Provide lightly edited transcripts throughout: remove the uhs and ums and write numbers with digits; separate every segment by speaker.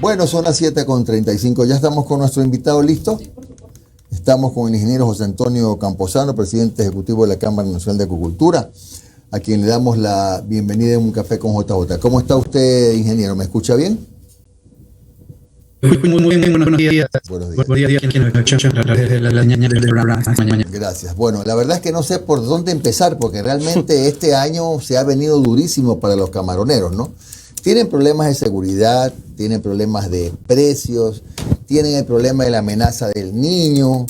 Speaker 1: Bueno, son las 7:35. Ya estamos con nuestro invitado listo. Estamos con el ingeniero José Antonio Camposano, presidente ejecutivo de la Cámara Nacional de Acuicultura, a quien le damos la bienvenida en Un Café con JJ. ¿Cómo está usted, ingeniero? ¿Me escucha bien?
Speaker 2: Muy bien, buenos días.
Speaker 1: Buenos días. Gracias. Bueno, la verdad es que no sé por dónde empezar, porque realmente este año se ha venido durísimo para los camaroneros, ¿no? Tienen problemas de seguridad, tienen problemas de precios, tienen el problema de la amenaza del niño.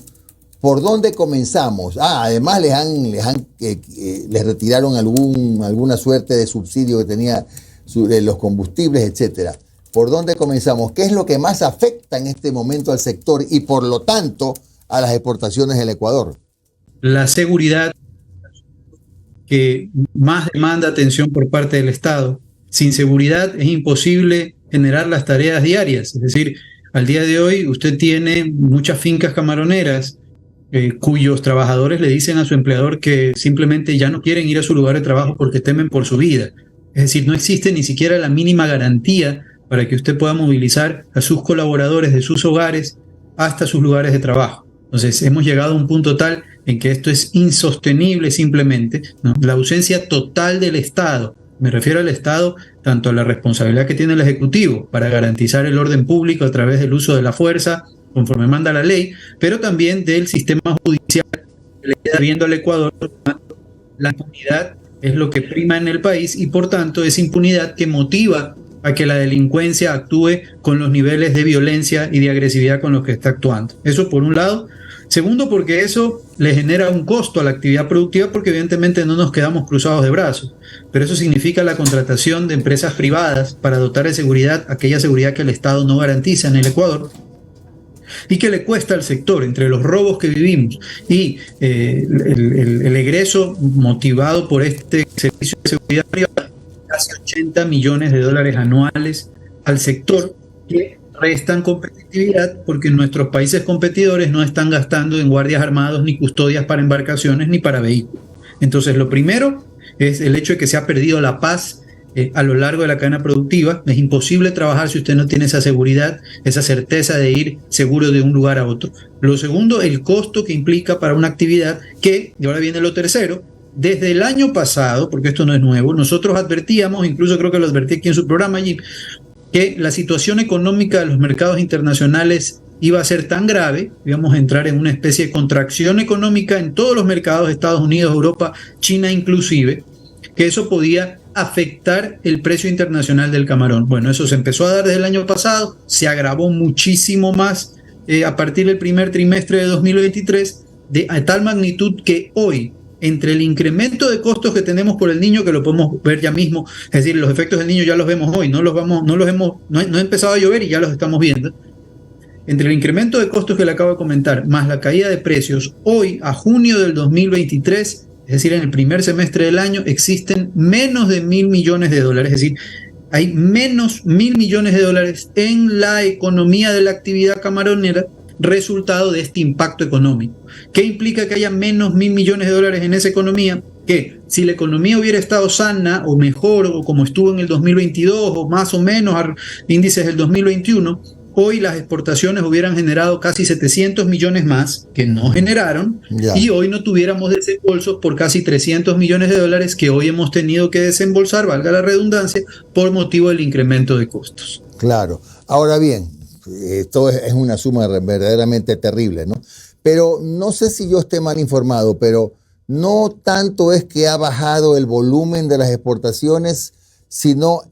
Speaker 1: ¿Por dónde comenzamos? Además les retiraron alguna suerte de subsidio que tenía de los combustibles, etcétera. ¿Por dónde comenzamos? ¿Qué es lo que más afecta en este momento al sector y por lo tanto a las exportaciones del Ecuador?
Speaker 2: La seguridad, que más demanda atención por parte del Estado. Sin seguridad es imposible generar las tareas diarias. Es decir, al día de hoy usted tiene muchas fincas camaroneras cuyos trabajadores le dicen a su empleador que simplemente ya no quieren ir a su lugar de trabajo porque temen por su vida. Es decir, no existe ni siquiera la mínima garantía para que usted pueda movilizar a sus colaboradores de sus hogares hasta sus lugares de trabajo. Entonces, hemos llegado a un punto tal en que esto es insostenible simplemente, ¿no? La ausencia total del Estado, me refiero al Estado, tanto a la responsabilidad que tiene el Ejecutivo para garantizar el orden público a través del uso de la fuerza, conforme manda la ley, pero también del sistema judicial que le está viendo al Ecuador. La impunidad es lo que prima en el país y por tanto es impunidad que motiva a que la delincuencia actúe con los niveles de violencia y de agresividad con los que está actuando. Eso por un lado. Segundo, porque eso le genera un costo a la actividad productiva, porque evidentemente no nos quedamos cruzados de brazos, pero eso significa la contratación de empresas privadas para dotar de seguridad aquella seguridad que el Estado no garantiza en el Ecuador y que le cuesta al sector, entre los robos que vivimos y el egreso motivado por este servicio de seguridad privada, casi $80 millones anuales al sector, que restan competitividad porque nuestros países competidores no están gastando en guardias armados, ni custodias para embarcaciones, ni para vehículos. Entonces, lo primero es el hecho de que se ha perdido la paz a lo largo de la cadena productiva. Es imposible trabajar si usted no tiene esa seguridad, esa certeza de ir seguro de un lugar a otro. Lo segundo, el costo que implica para una actividad que, y ahora viene lo tercero, desde el año pasado, porque esto no es nuevo, nosotros advertíamos, incluso creo que lo advertí aquí en su programa allí, que la situación económica de los mercados internacionales iba a ser tan grave, íbamos a entrar en una especie de contracción económica en todos los mercados, Estados Unidos, Europa, China inclusive, que eso podía afectar el precio internacional del camarón. Bueno, eso se empezó a dar desde el año pasado, se agravó muchísimo más a partir del primer trimestre de 2023, a tal magnitud que hoy, entre el incremento de costos que tenemos por el niño, que lo podemos ver ya mismo, es decir, los efectos del niño ya los vemos hoy, no ha empezado a llover y ya los estamos viendo. Entre el incremento de costos que le acabo de comentar, más la caída de precios, hoy a junio del 2023, es decir, en el primer semestre del año, existen menos de $1.000 millones, es decir, hay menos $1.000 millones en la economía de la actividad camaronera, resultado de este impacto económico. ¿Qué implica que haya menos $1.000 millones en esa economía? Que si la economía hubiera estado sana o mejor o como estuvo en el 2022 o más o menos a índices del 2021, hoy las exportaciones hubieran generado casi 700 millones más que no generaron, y hoy no tuviéramos desembolsos por casi $300 millones que hoy hemos tenido que desembolsar, valga la redundancia, por motivo del incremento de costos.
Speaker 1: Claro. Ahora bien, esto es una suma verdaderamente terrible, ¿no? Pero no sé si yo esté mal informado, pero no tanto es que ha bajado el volumen de las exportaciones, sino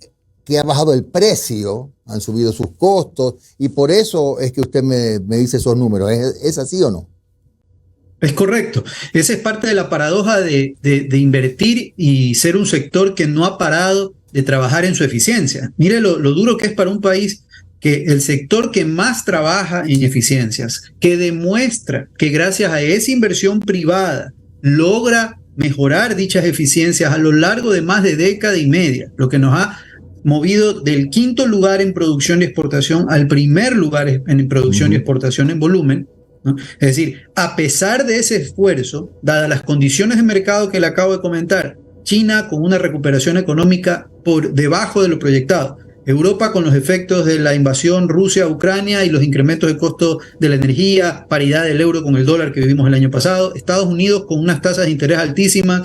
Speaker 1: que ha bajado el precio, han subido sus costos, y por eso es que usted me dice esos números. ¿Es así o no?
Speaker 2: Es correcto. Esa es parte de la paradoja de invertir y ser un sector que no ha parado de trabajar en su eficiencia. Mire lo duro que es para un país que el sector que más trabaja en eficiencias, que demuestra que gracias a esa inversión privada logra mejorar dichas eficiencias a lo largo de más de década y media, lo que nos ha movido del quinto lugar en producción y exportación al primer lugar en producción y exportación en volumen, ¿no? Es decir, a pesar de ese esfuerzo, dadas las condiciones de mercado que le acabo de comentar, China con una recuperación económica por debajo de lo proyectado, Europa con los efectos de la invasión Rusia a Ucrania y los incrementos de costo de la energía, paridad del euro con el dólar que vivimos el año pasado, Estados Unidos con unas tasas de interés altísimas,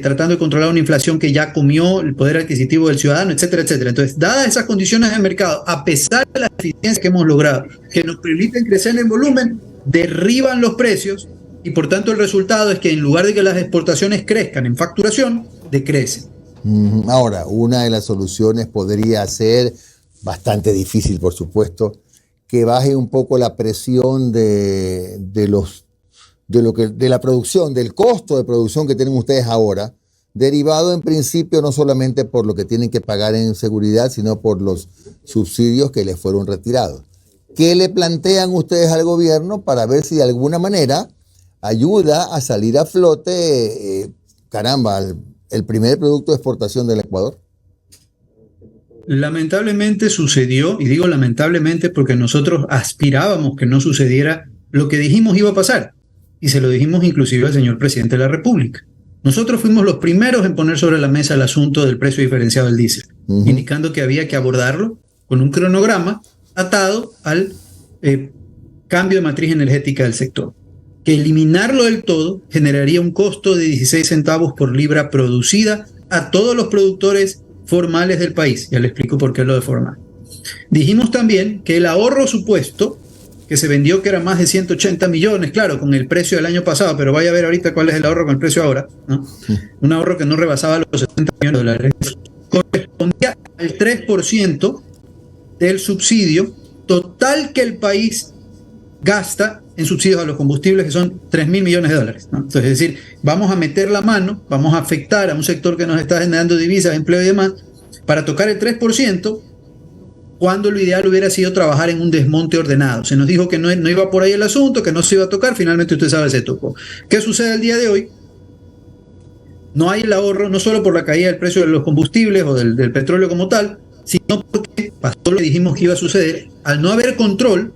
Speaker 2: tratando de controlar una inflación que ya comió el poder adquisitivo del ciudadano, etcétera, etcétera. Entonces, dadas esas condiciones de mercado, a pesar de las eficiencias que hemos logrado, que nos permiten crecer en volumen, derriban los precios y por tanto el resultado es que en lugar de que las exportaciones crezcan en facturación, decrecen.
Speaker 1: Ahora, una de las soluciones podría ser, bastante difícil por supuesto, que baje un poco la presión de la producción, del costo de producción que tienen ustedes ahora, derivado en principio no solamente por lo que tienen que pagar en seguridad, sino por los subsidios que les fueron retirados. ¿Qué le plantean ustedes al gobierno para ver si de alguna manera ayuda a salir a flote, el primer producto de exportación del Ecuador?
Speaker 2: Lamentablemente sucedió, y digo lamentablemente porque nosotros aspirábamos que no sucediera lo que dijimos iba a pasar, y se lo dijimos inclusive al señor presidente de la República. Nosotros fuimos los primeros en poner sobre la mesa el asunto del precio diferenciado del diésel, indicando que había que abordarlo con un cronograma atado al cambio de matriz energética del sector. Que eliminarlo del todo generaría un costo de 16 centavos por libra producida a todos los productores formales del país. Ya le explico por qué lo de formal. Dijimos también que el ahorro supuesto, que se vendió que era más de 180 millones, claro, con el precio del año pasado, pero vaya a ver ahorita cuál es el ahorro con el precio ahora, ¿no? Un ahorro que no rebasaba los 60 millones de dólares, correspondía al 3% del subsidio total que el país gasta en subsidios a los combustibles, que son 3.000 millones de dólares, ¿no? Entonces, es decir, vamos a meter la mano, vamos a afectar a un sector que nos está generando divisas, empleo y demás, para tocar el 3%, cuando lo ideal hubiera sido trabajar en un desmonte ordenado. Se nos dijo que no iba por ahí el asunto, que no se iba a tocar, finalmente usted sabe, se tocó. ¿Qué sucede el día de hoy? No hay el ahorro, no solo por la caída del precio de los combustibles o del petróleo como tal, sino porque pasó lo que dijimos que iba a suceder. Al no haber control,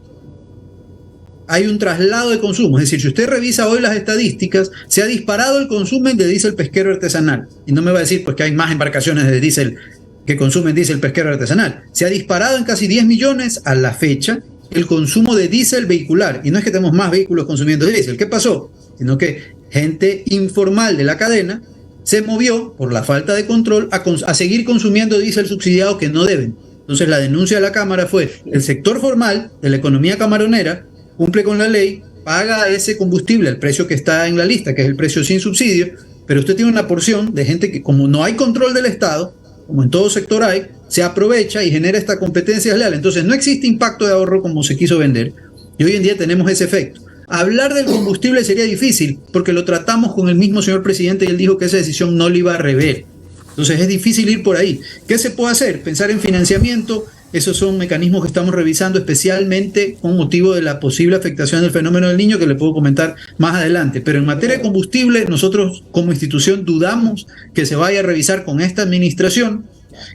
Speaker 2: hay un traslado de consumo. Es decir, si usted revisa hoy las estadísticas, se ha disparado el consumo de diésel pesquero artesanal. Y no me va a decir pues que hay más embarcaciones de diésel que consumen diésel pesquero artesanal. Se ha disparado en casi 10 millones a la fecha el consumo de diésel vehicular. Y no es que tenemos más vehículos consumiendo diésel. ¿Qué pasó? Sino que gente informal de la cadena se movió por la falta de control a seguir consumiendo diésel subsidiado que no deben. Entonces la denuncia de la Cámara fue: el sector formal de la economía camaronera cumple con la ley, paga ese combustible al precio que está en la lista, que es el precio sin subsidio, pero usted tiene una porción de gente que, como no hay control del Estado, como en todo sector hay, se aprovecha y genera esta competencia desleal. Entonces no existe impacto de ahorro como se quiso vender, y hoy en día tenemos ese efecto. Hablar del combustible sería difícil, porque lo tratamos con el mismo señor presidente y él dijo que esa decisión no le iba a rever. Entonces es difícil ir por ahí. ¿Qué se puede hacer? Pensar en financiamiento. Esos son mecanismos que estamos revisando, especialmente con motivo de la posible afectación del fenómeno del Niño, que le puedo comentar más adelante. Pero en materia de combustible, nosotros como institución dudamos que se vaya a revisar con esta administración.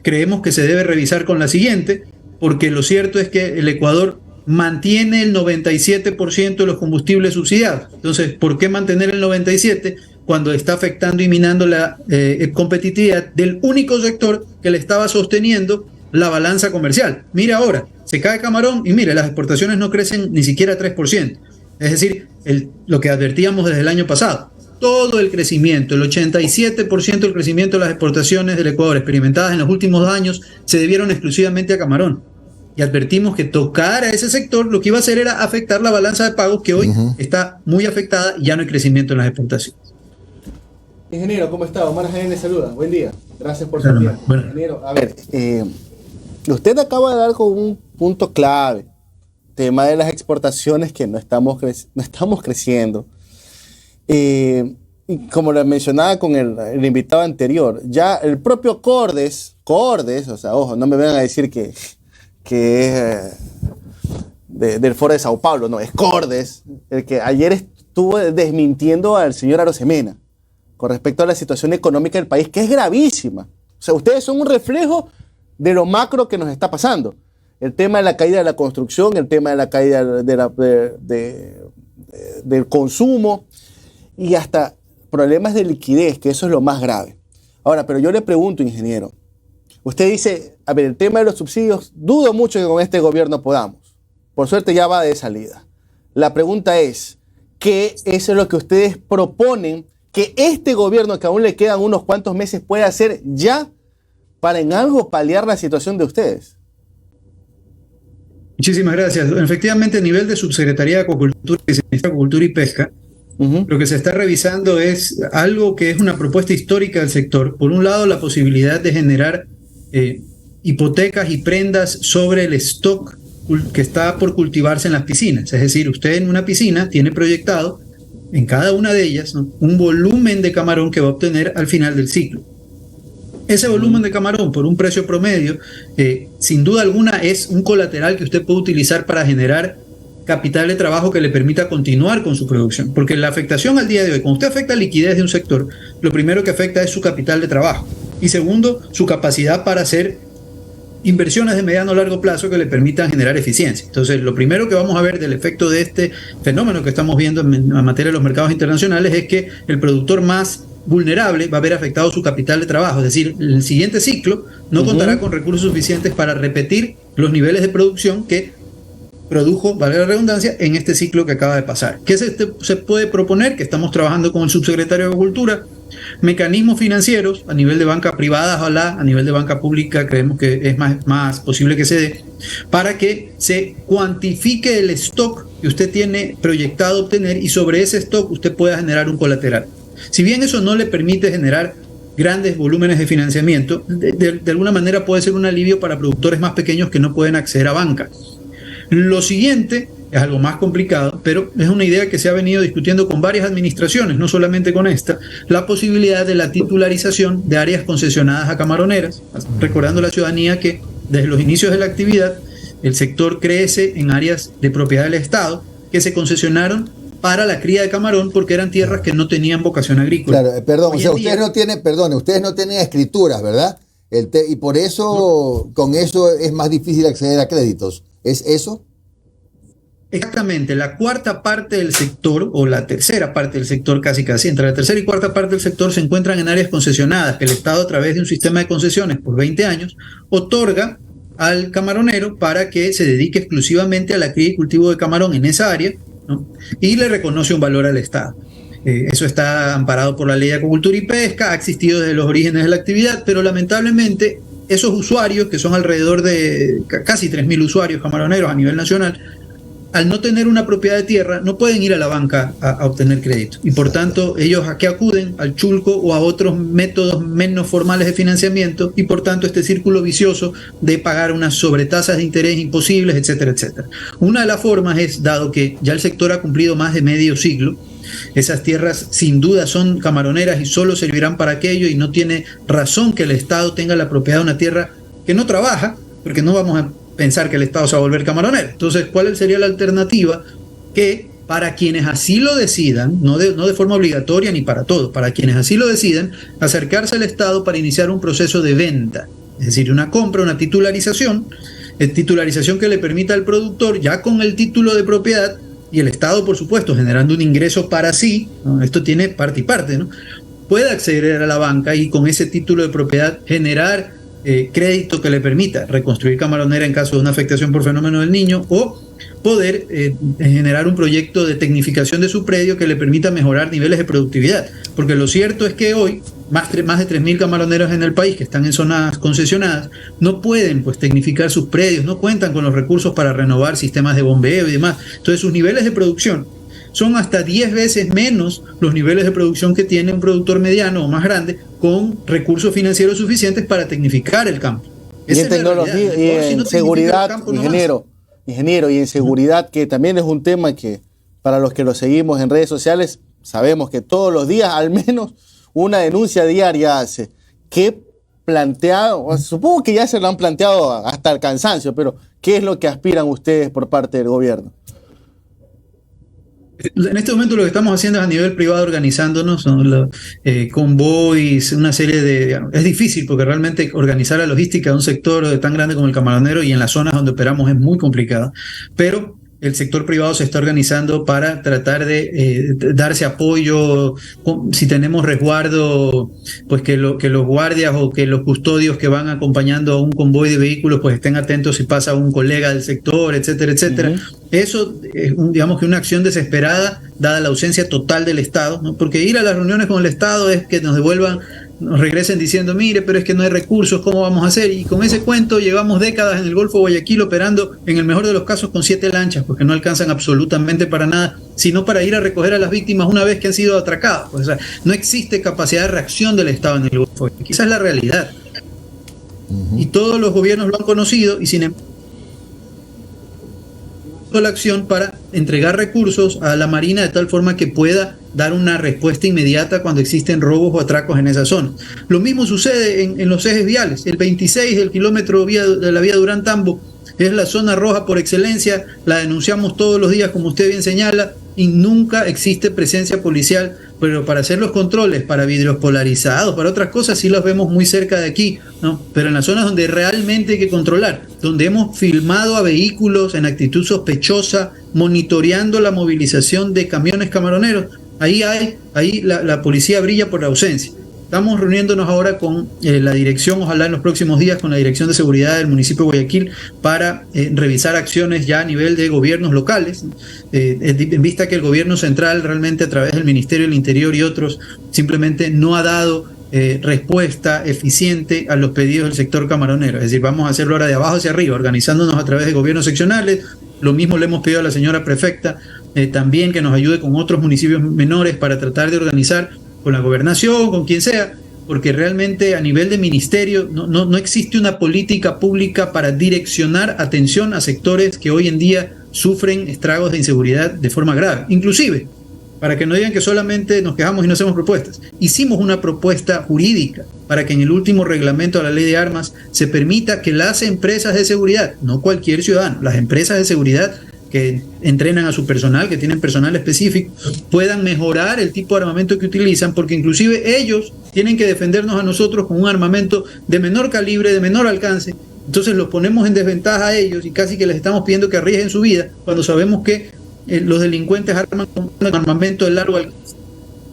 Speaker 2: Creemos que se debe revisar con la siguiente, porque lo cierto es que el Ecuador mantiene el 97% de los combustibles subsidiados. Entonces, ¿por qué mantener el 97% cuando está afectando y minando la competitividad del único sector que le estaba sosteniendo la balanza comercial? Mire ahora, se cae camarón y mire, las exportaciones no crecen ni siquiera 3%. Es decir, lo que advertíamos desde el año pasado. Todo el crecimiento, el 87% del crecimiento de las exportaciones del Ecuador experimentadas en los últimos años se debieron exclusivamente a camarón. Y advertimos que tocar a ese sector lo que iba a hacer era afectar la balanza de pagos, que hoy está muy afectada y ya no hay crecimiento en las exportaciones.
Speaker 3: Ingeniero, ¿cómo está? Omar Jaén le saluda. Buen día. Gracias por su tiempo. Bueno. Ingeniero, a ver, usted acaba de dar con un punto clave. Tema de las exportaciones, que no estamos creciendo. Y como lo mencionaba con el invitado anterior, ya el propio Cordes, o sea, ojo, no me vengan a decir que es del Foro de Sao Paulo, no, es Cordes, el que ayer estuvo desmintiendo al señor Arosemena con respecto a la situación económica del país, que es gravísima. O sea, ustedes son un reflejo de lo macro que nos está pasando. El tema de la caída de la construcción, el tema de la caída del consumo y hasta problemas de liquidez, que eso es lo más grave. Ahora, pero yo le pregunto, ingeniero, Usted dice, a ver, el tema de los subsidios, dudo mucho que con este gobierno podamos. Por suerte ya va de salida. La pregunta es, ¿qué es lo que ustedes proponen que este gobierno, que aún le quedan unos cuantos meses, puede hacer ya para en algo paliar la situación de ustedes?
Speaker 2: Muchísimas gracias. Efectivamente, a nivel de Subsecretaría de Acuacultura, Agricultura y Pesca, lo que se está revisando es algo que es una propuesta histórica del sector. Por un lado, la posibilidad de generar hipotecas y prendas sobre el stock que está por cultivarse en las piscinas. Es decir, usted en una piscina tiene proyectado en cada una de ellas, ¿no?, un volumen de camarón que va a obtener al final del ciclo. Ese volumen de camarón, por un precio promedio, sin duda alguna es un colateral que usted puede utilizar para generar capital de trabajo que le permita continuar con su producción. Porque la afectación al día de hoy, cuando usted afecta la liquidez de un sector, lo primero que afecta es su capital de trabajo. Y segundo, su capacidad para hacer inversiones de mediano o largo plazo que le permitan generar eficiencia. Entonces, lo primero que vamos a ver del efecto de este fenómeno que estamos viendo en materia de los mercados internacionales es que el productor más vulnerable va a ver afectado su capital de trabajo. Es decir, el siguiente ciclo no contará con recursos suficientes para repetir los niveles de producción que produjo, valga la redundancia, en este ciclo que acaba de pasar. ¿Qué se puede proponer? Que estamos trabajando con el subsecretario de Agricultura, mecanismos financieros a nivel de banca privada, ojalá, a nivel de banca pública creemos que es más posible que se dé, para que se cuantifique el stock que usted tiene proyectado obtener y sobre ese stock usted pueda generar un colateral. Si bien eso no le permite generar grandes volúmenes de financiamiento, de alguna manera puede ser un alivio para productores más pequeños que no pueden acceder a banca. Lo siguiente es algo más complicado, pero es una idea que se ha venido discutiendo con varias administraciones, no solamente con esta, la posibilidad de la titularización de áreas concesionadas a camaroneras, recordando a la ciudadanía que desde los inicios de la actividad el sector crece en áreas de propiedad del Estado que se concesionaron para la cría de camarón porque eran tierras que no tenían vocación agrícola.
Speaker 1: Claro, perdón, o sea, ustedes no tienen escrituras, ¿verdad? Y por eso, con eso es más difícil acceder a créditos. ¿Es eso?
Speaker 2: Exactamente, la cuarta parte del sector, o la tercera parte del sector casi, entre la tercera y cuarta parte del sector se encuentran en áreas concesionadas que el Estado, a través de un sistema de concesiones por 20 años, otorga al camaronero para que se dedique exclusivamente a la cría y cultivo de camarón en esa área, ¿no?, y le reconoce un valor al Estado. Eso está amparado por la Ley de Acuacultura y Pesca, ha existido desde los orígenes de la actividad, pero lamentablemente esos usuarios, que son alrededor de casi 3.000 usuarios camaroneros a nivel nacional, al no tener una propiedad de tierra, no pueden ir a la banca a obtener crédito. Y por tanto, ellos ¿a qué acuden? Al chulco o a otros métodos menos formales de financiamiento, y por tanto este círculo vicioso de pagar unas sobretasas de interés imposibles, etcétera, etcétera. Una de las formas es, dado que ya el sector ha cumplido más de medio siglo, esas tierras sin duda son camaroneras y solo servirán para aquello, y no tiene razón que el Estado tenga la propiedad de una tierra que no trabaja, porque no vamos a pensar que el Estado se va a volver camaronero. Entonces, ¿cuál sería la alternativa? Que para quienes así lo decidan, no de forma obligatoria ni para todos, para quienes así lo decidan, acercarse al Estado para iniciar un proceso de venta, es decir, una compra, una titularización que le permita al productor, ya con el título de propiedad, y el Estado, por supuesto, generando un ingreso para sí, ¿no?, esto tiene parte y parte, ¿no?, puede acceder a la banca y con ese título de propiedad generar crédito que le permita reconstruir camaronera en caso de una afectación por fenómeno del Niño, o poder generar un proyecto de tecnificación de su predio que le permita mejorar niveles de productividad. Porque lo cierto es que hoy más de 3.000 camaroneros en el país que están en zonas concesionadas no pueden tecnificar sus predios, no cuentan con los recursos para renovar sistemas de bombeo y demás. Entonces sus niveles de producción son hasta 10 veces menos los niveles de producción que tiene un productor mediano o más grande con recursos financieros suficientes para tecnificar el campo.
Speaker 3: Y en tecnología y en seguridad, ingeniero, y en seguridad, que también es un tema que para los que lo seguimos en redes sociales, sabemos que todos los días al menos una denuncia diaria hace. ¿Qué planteado? Supongo que ya se lo han planteado hasta el cansancio, pero ¿qué es lo que aspiran ustedes por parte del gobierno?
Speaker 2: En este momento lo que estamos haciendo es a nivel privado organizándonos, ¿no? Convoys, una serie de... Es difícil porque realmente organizar la logística de un sector tan grande como el camaronero y en las zonas donde operamos es muy complicada, pero el sector privado se está organizando para tratar de darse apoyo. Si tenemos resguardo, pues que los guardias o que los custodios que van acompañando a un convoy de vehículos pues estén atentos si pasa un colega del sector, etcétera, etcétera. Eso es digamos que una acción desesperada dada la ausencia total del Estado, ¿no? Porque ir a las reuniones con el Estado es que nos regresen diciendo, mire, pero es que no hay recursos, ¿cómo vamos a hacer? Y con ese cuento llevamos décadas en el Golfo de Guayaquil operando, en el mejor de los casos, con 7 lanchas, porque no alcanzan absolutamente para nada, sino para ir a recoger a las víctimas una vez que han sido atracadas. O sea, no existe capacidad de reacción del Estado en el Golfo de Guayaquil. Esa es la realidad. Y todos los gobiernos lo han conocido y sin embargo la acción para entregar recursos a la Marina de tal forma que pueda dar una respuesta inmediata cuando existen robos o atracos en esa zona. Lo mismo sucede en los ejes viales. El 26 del kilómetro de la vía Durán-Tambo es la zona roja por excelencia, la denunciamos todos los días, como usted bien señala, y nunca existe presencia policial, pero para hacer los controles, para vidrios polarizados, para otras cosas, sí los vemos muy cerca de aquí, ¿no? Pero en las zonas donde realmente hay que controlar, donde hemos filmado a vehículos en actitud sospechosa, monitoreando la movilización de camiones camaroneros, ahí la policía brilla por la ausencia. Estamos reuniéndonos ahora con la dirección, ojalá en los próximos días, con la Dirección de Seguridad del municipio de Guayaquil para revisar acciones ya a nivel de gobiernos locales, en vista que el gobierno central realmente a través del Ministerio del Interior y otros simplemente no ha dado respuesta eficiente a los pedidos del sector camaronero. Es decir, vamos a hacerlo ahora de abajo hacia arriba, organizándonos a través de gobiernos seccionales. Lo mismo le hemos pedido a la señora prefecta también que nos ayude con otros municipios menores para tratar de organizar con la gobernación, con quien sea, porque realmente a nivel de ministerio no existe una política pública para direccionar atención a sectores que hoy en día sufren estragos de inseguridad de forma grave. Inclusive, para que no digan que solamente nos quejamos y no hacemos propuestas, hicimos una propuesta jurídica para que en el último reglamento de la ley de armas se permita que las empresas de seguridad, no cualquier ciudadano, las empresas de seguridad que entrenan a su personal, que tienen personal específico, puedan mejorar el tipo de armamento que utilizan, porque inclusive ellos tienen que defendernos a nosotros con un armamento de menor calibre, de menor alcance. Entonces los ponemos en desventaja a ellos y casi que les estamos pidiendo que arriesguen su vida cuando sabemos que los delincuentes arman con un armamento de largo alcance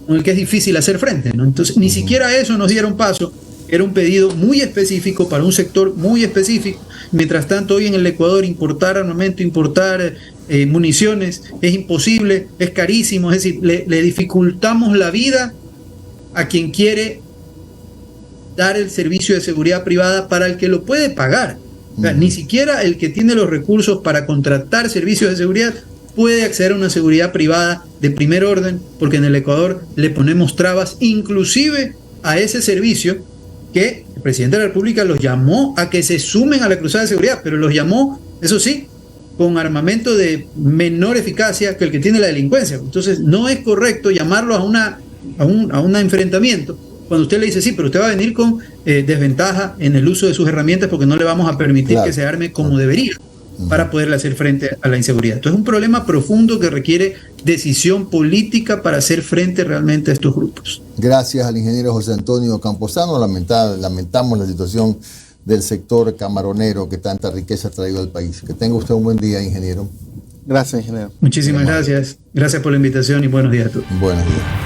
Speaker 2: con el que es difícil hacer frente, ¿no? Entonces ni siquiera eso nos dieron paso. Era un pedido muy específico para un sector muy específico. Mientras tanto, hoy en el Ecuador importar armamento, importar municiones es imposible, es carísimo. Es decir, le dificultamos la vida a quien quiere dar el servicio de seguridad privada para el que lo puede pagar. O sea, ni siquiera el que tiene los recursos para contratar servicios de seguridad puede acceder a una seguridad privada de primer orden, porque en el Ecuador le ponemos trabas inclusive a ese servicio que el presidente de la República los llamó a que se sumen a la cruzada de seguridad, pero los llamó, eso sí, con armamento de menor eficacia que el que tiene la delincuencia. Entonces no es correcto llamarlos a un enfrentamiento cuando usted le dice, sí, pero usted va a venir con desventaja en el uso de sus herramientas porque no le vamos a permitir que se arme como debería para poderle hacer frente a la inseguridad. Entonces es un problema profundo que requiere decisión política para hacer frente realmente a estos grupos.
Speaker 1: Gracias al ingeniero José Antonio Camposano. Lamentamos la situación del sector camaronero que tanta riqueza ha traído al país. Que tenga usted un buen día, ingeniero.
Speaker 3: Gracias, ingeniero.
Speaker 2: Muchísimas gracias. Gracias por la invitación y buenos días a todos.
Speaker 1: Buenos días.